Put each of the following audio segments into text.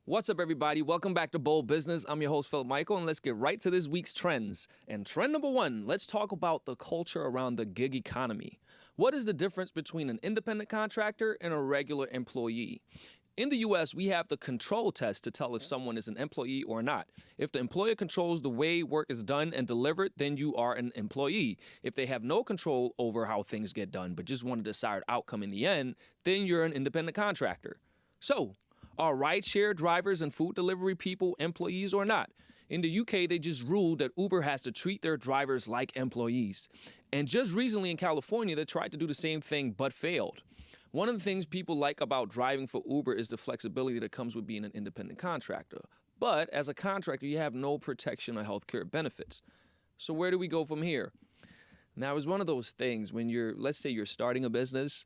What's up, everybody? Welcome back to Bold Business. I'm your host, Philip Michael, and let's get right to this week's trends. And trend number one, let's talk about the culture around the gig economy. What is the difference between an independent contractor and a regular employee? In the U.S., we have the control test to tell if someone is an employee or not. If the employer controls the way work is done and delivered, then you are an employee. If they have no control over how things get done, but just want a desired outcome in the end, then you're an independent contractor. So, are rideshare drivers and food delivery people employees or not? In the UK, they just ruled that Uber has to treat their drivers like employees. And just recently in California, they tried to do the same thing but failed. One of the things people like about driving for Uber is the flexibility that comes with being an independent contractor. But as a contractor, you have no protection or healthcare benefits. So where do we go from here? Now, it's one of those things when let's say you're starting a business.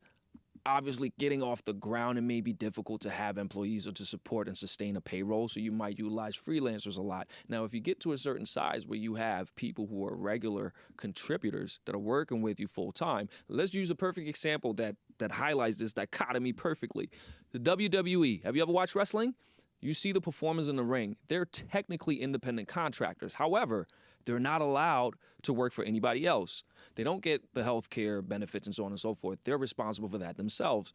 Obviously, getting off the ground, it may be difficult to have employees or to support and sustain a payroll, so you might utilize freelancers a lot. Now, if you get to a certain size where you have people who are regular contributors that are working with you full time, let's use a perfect example that highlights this dichotomy perfectly. The WWE. Have you ever watched wrestling? You see the performers in the ring. They're technically independent contractors. However, they're not allowed to work for anybody else. They don't get the health care benefits and so on and so forth. They're responsible for that themselves.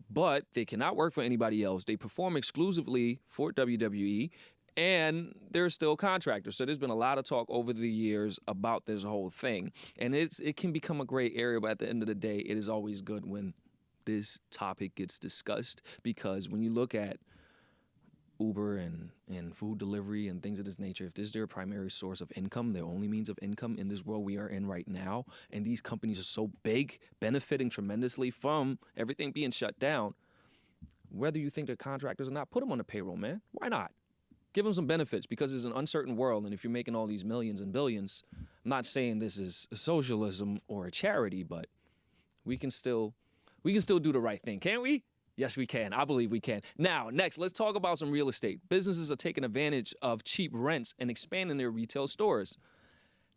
But they cannot work for anybody else. They perform exclusively for WWE, and they're still contractors. So there's been a lot of talk over the years about this whole thing. And it can become a gray area, but at the end of the day, it is always good when this topic gets discussed, because when you look at Uber and food delivery and things of this nature, if this is their primary source of income, their only means of income in this world we are in right now, and these companies are so big, benefiting tremendously from everything being shut down, whether you think they're contractors or not, put them on the payroll, man. Why not? Give them some benefits, because it's an uncertain world, and if you're making all these millions and billions, I'm not saying this is socialism or a charity, but we can still do the right thing, can't we? Yes, we can. I believe we can. Now, next, let's talk about some real estate. Businesses are taking advantage of cheap rents and expanding their retail stores.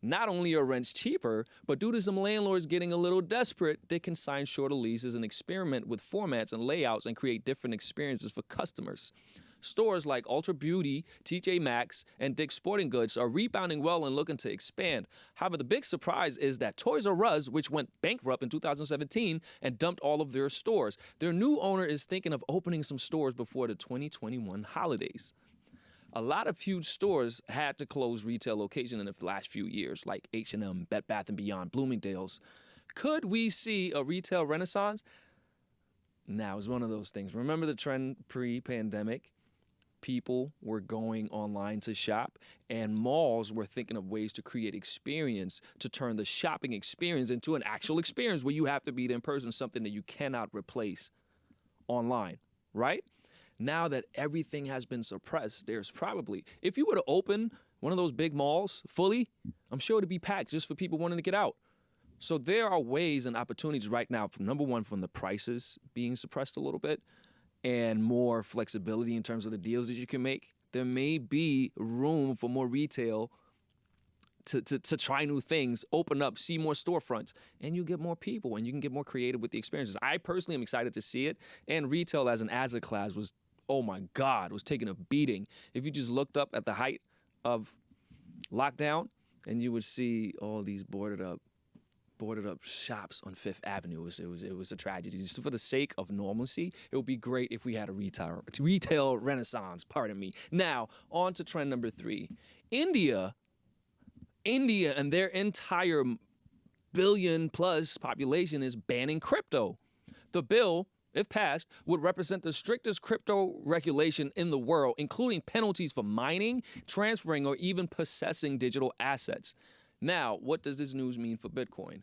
Not only are rents cheaper, but due to some landlords getting a little desperate, they can sign shorter leases and experiment with formats and layouts and create different experiences for customers. Stores like Ulta Beauty, Maxx, and Dick's Sporting Goods are rebounding well and looking to expand. However, the big surprise is that Toys R Us, which went bankrupt in 2017 and dumped all of their stores, their new owner is thinking of opening some stores before the 2021 holidays. A lot of huge stores had to close retail locations in the last few years, like H&M, Bed Bath & Beyond, Bloomingdale's. Could we see a retail renaissance? Now, it's one of those things. Remember the trend pre-pandemic? People were going online to shop, and malls were thinking of ways to create experience to turn the shopping experience into an actual experience where you have to be there in person, something that you cannot replace online, right? Now that everything has been suppressed, there's probably, if you were to open one of those big malls fully, I'm sure it'd be packed just for people wanting to get out. So there are ways and opportunities right now, from number one, from the prices being suppressed a little bit, and more flexibility in terms of the deals that you can make. There may be room for more retail to try new things, open up, see more storefronts, and you get more people, and you can get more creative with the experiences. I personally am excited to see it, and retail as an asset class was, oh my God, was taking a beating. If you just looked up at the height of lockdown, and you would see all these boarded up shops on Fifth Avenue. It was a tragedy. Just for the sake of normalcy, it would be great if we had a retail renaissance, pardon me. Now, on to trend number 3. India and their entire billion-plus population is banning crypto. The bill, if passed, would represent the strictest crypto regulation in the world, including penalties for mining, transferring, or even possessing digital assets. Now, what does this news mean for Bitcoin?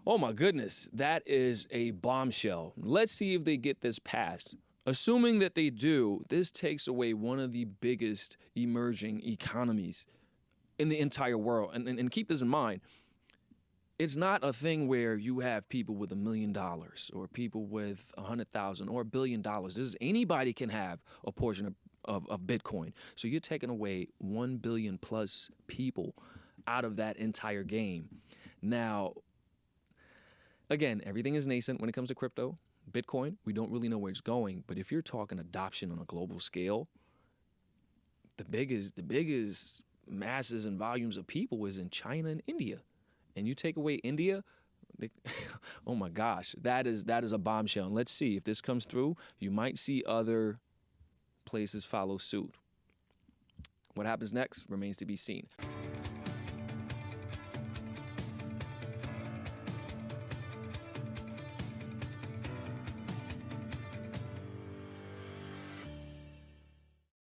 Oh my goodness, that is a bombshell. Let's see if they get this passed. Assuming that they do, this takes away one of the biggest emerging economies in the entire world. And keep this in mind. It's not a thing where you have people with $1 million or people with 100,000 or $1 billion. This is anybody can have a portion of Bitcoin. So you're taking away 1 billion plus people out of that entire game. Now, again, everything is nascent when it comes to crypto. Bitcoin, we don't really know where it's going, but if you're talking adoption on a global scale, the biggest masses and volumes of people is in China and India. And you take away India, oh my gosh, that is a bombshell. And let's see if this comes through, you might see other places follow suit. What happens next remains to be seen.